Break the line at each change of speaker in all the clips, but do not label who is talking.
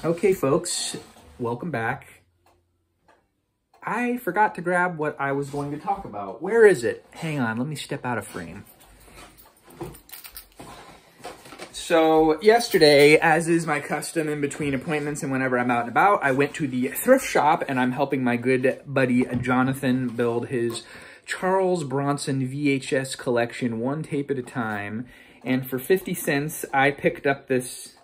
Okay, folks, welcome back. I forgot to grab what I was going to talk about. Where is it? Hang on, let me step out of frame. So yesterday, as is my custom in between appointments and whenever I'm out and about, I went to the thrift shop and I'm helping my good buddy Jonathan build his Charles Bronson VHS collection, one tape at a time. And for 50 cents, I picked up this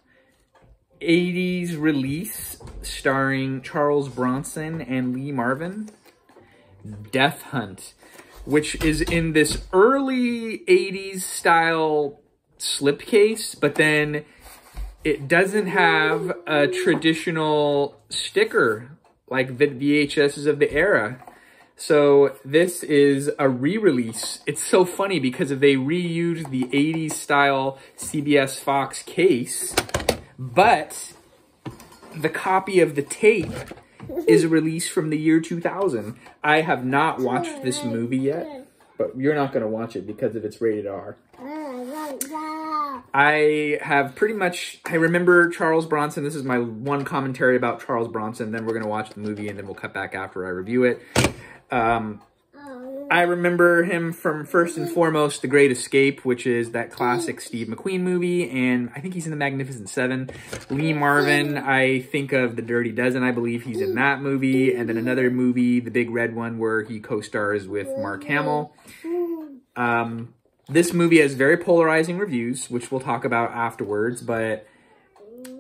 80s release starring Charles Bronson and Lee Marvin, Death Hunt, which is in this early 80s style slipcase, but then it doesn't have a traditional sticker like VHSs of the era. So this is a re-release. It's so funny because they reused the 80s style CBS Fox case, but the copy of the tape is released from the year 2000. I have not watched this movie yet, but you're not going to watch it because of its rated R. I have pretty much, I remember Charles Bronson. This is my one commentary about Charles Bronson. Then we're going to watch the movie and then we'll cut back after I review it. I remember him from, first and foremost, The Great Escape, which is that classic Steve McQueen movie, and I think he's in The Magnificent Seven. Lee Marvin, I think of The Dirty Dozen. I believe he's in that movie, and then another movie, The Big Red One, where he co-stars with Mark Hamill. This movie has very polarizing reviews, which we'll talk about afterwards, but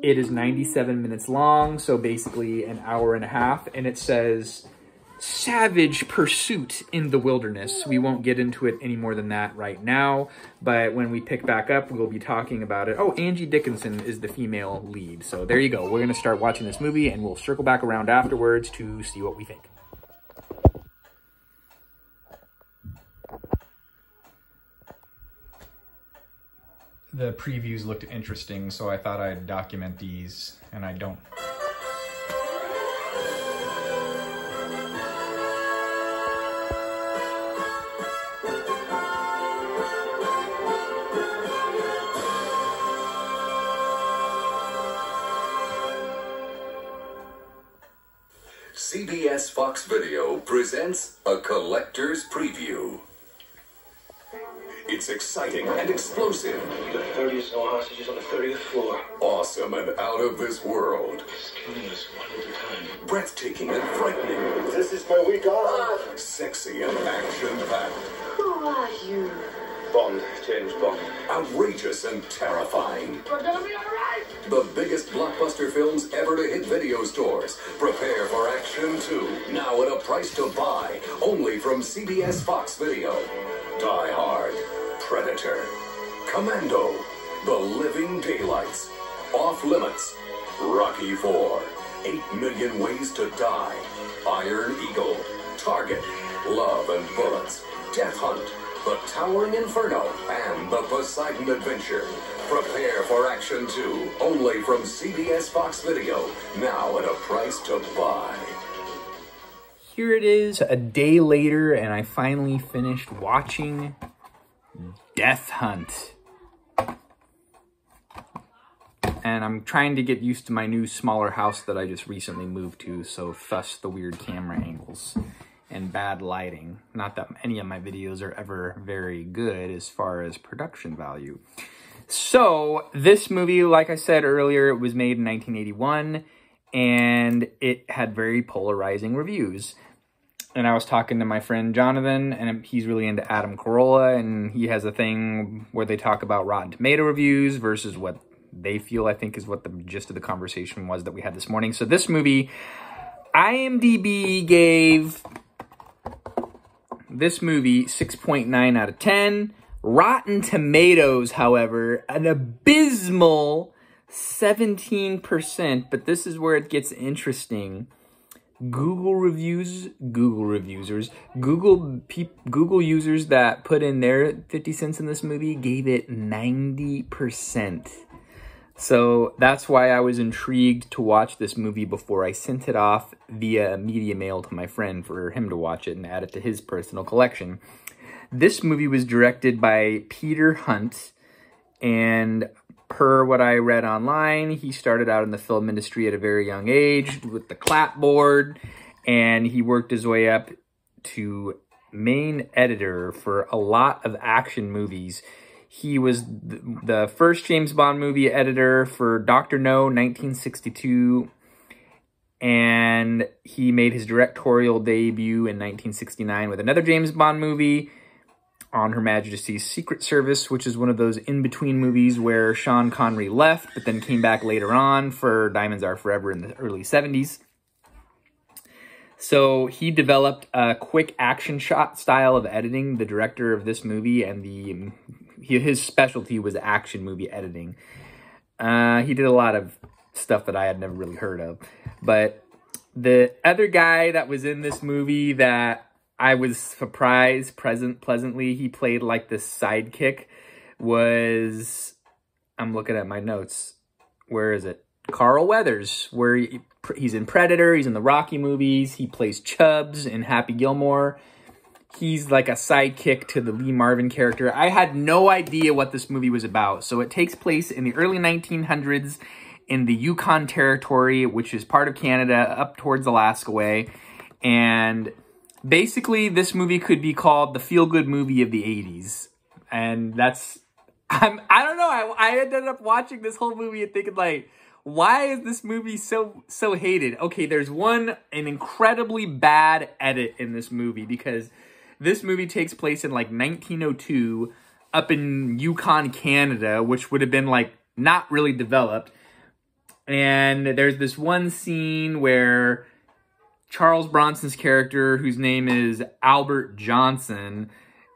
it is 97 minutes long, so basically an hour and a half, and it says savage pursuit in the wilderness. We won't get into it any more than that right now, but when we pick back up, we'll be talking about it. Oh, Angie Dickinson is the female lead. So there you go. We're going to start watching this movie and we'll circle back around afterwards to see what we think. The previews looked interesting, so I thought I'd document these, and I don't.
CBS Fox Video presents a collector's preview. It's exciting and explosive.
The 30th no hostages on the 30th floor.
Awesome and out of this world.
It's killing us one at a time.
Breathtaking and frightening.
This is my week off.
Sexy and action-packed.
Who are you?
Bond, James Bond.
Outrageous and terrifying.
We're gonna be alright!
The biggest blockbuster films ever to hit video stores. Prepare for Action 2. Now at a price to buy. Only from CBS Fox Video. Die Hard. Predator. Commando. The Living Daylights. Off Limits. Rocky 4. 8 Million Ways to Die. Iron Eagle. Target. Love and Bullets. Death Hunt. The Towering Inferno, and The Poseidon Adventure. Prepare for Action 2, only from CBS Fox Video, now at a price to buy.
Here it is, a day later, and I finally finished watching Death Hunt. And I'm trying to get used to my new smaller house that I just recently moved to, so thus the weird camera angles and bad lighting. Not that any of my videos are ever very good as far as production value. So this movie, like I said earlier, it was made in 1981 and it had very polarizing reviews. And I was talking to my friend Jonathan, and he's really into Adam Carolla, and he has a thing where they talk about Rotten Tomato reviews versus what they feel, I think, is what the gist of the conversation was that we had this morning. So this movie, IMDb gave this movie 6.9 out of 10. Rotten Tomatoes, however, an abysmal 17%. But this is where it gets interesting. Google users that put in their 50 cents in this movie gave it 90%. So that's why I was intrigued to watch this movie before I sent it off via media mail to my friend for him to watch it and add it to his personal collection. This movie was directed by Peter Hunt, and Per what I read online, he started out in the film industry at a very young age with the clapboard, and he worked his way up to main editor for a lot of action movies. He was the first James Bond movie editor for Dr. No, 1962, and he made his directorial debut in 1969 with another James Bond movie, On Her Majesty's Secret Service, which is one of those in-between movies where Sean Connery left, but then came back later on for Diamonds Are Forever in the early 70s. So he developed a quick action shot style of editing, the director of this movie, and his specialty was action movie editing. He did a lot of stuff that I had never really heard of. But the other guy that was in this movie that I was surprised pleasantly, he played like this sidekick, was, I'm looking at my notes, where is it? Carl Weathers, where he's in Predator, he's in the Rocky movies, he plays Chubbs in Happy Gilmore. He's like a sidekick to the Lee Marvin character. I had no idea what this movie was about. So it takes place in the early 1900s in the Yukon Territory, which is part of Canada, up towards Alaska way. And basically, this movie could be called the feel-good movie of the 80s. And that's, I don't know, I ended up watching this whole movie and thinking like, why is this movie so hated? Okay, there's an incredibly bad edit in this movie, because this movie takes place in like 1902 up in Yukon, Canada, which would have been like not really developed. And there's this one scene where Charles Bronson's character, whose name is Albert Johnson,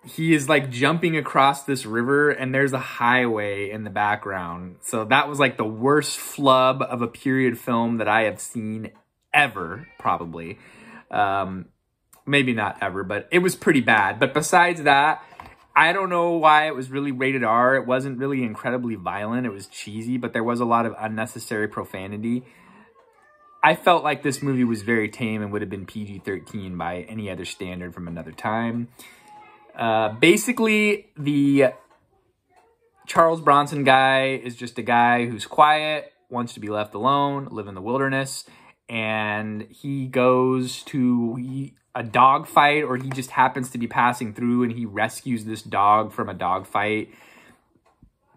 he is like jumping across this river and there's a highway in the background. So that was like the worst flub of a period film that I have seen ever, probably. Maybe not ever, but it was pretty bad. But besides that, I don't know why it was really rated R. It wasn't really incredibly violent. It was cheesy, but there was a lot of unnecessary profanity. I felt like this movie was very tame and would have been PG-13 by any other standard from another time. Basically, the Charles Bronson guy is just a guy who's quiet, wants to be left alone, live in the wilderness, and he goes to a dog fight, or he just happens to be passing through and he rescues this dog from a dog fight.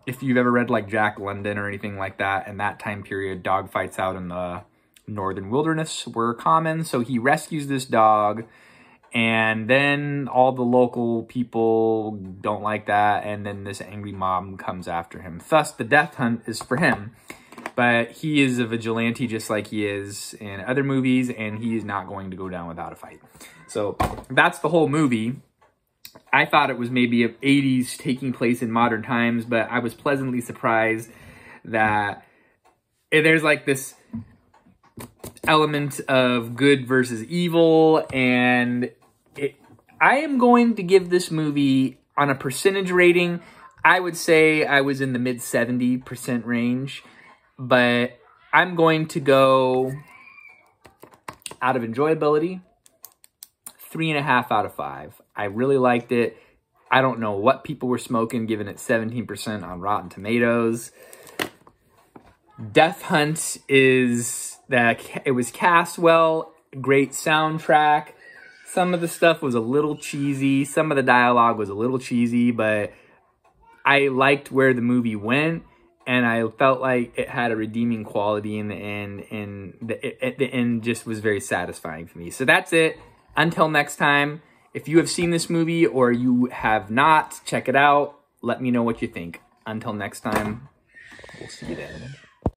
If you've ever read like Jack London or anything like that, in that time period, dog fights out in the northern wilderness were common. So he rescues this dog, and then all the local people don't like that, and then this angry mob comes after him. Thus, the death hunt is for him. But he is a vigilante just like he is in other movies, and he is not going to go down without a fight. So that's the whole movie. I thought it was maybe of 80s taking place in modern times, but I was pleasantly surprised that there's like this element of good versus evil, and I am going to give this movie, on a percentage rating, I would say I was in the mid 70% range, but I'm going to go out of enjoyability, 3.5 out of 5. I really liked it. I don't know what people were smoking, giving it 17% on Rotten Tomatoes. Death Hunt is that it was cast well, great soundtrack. Some of the stuff was a little cheesy. Some of the dialogue was a little cheesy, but I liked where the movie went, and I felt like it had a redeeming quality in the end, and the end just was very satisfying for me. So that's it. Until next time, if you have seen this movie or you have not, check it out. Let me know what you think. Until next time, we'll see you then.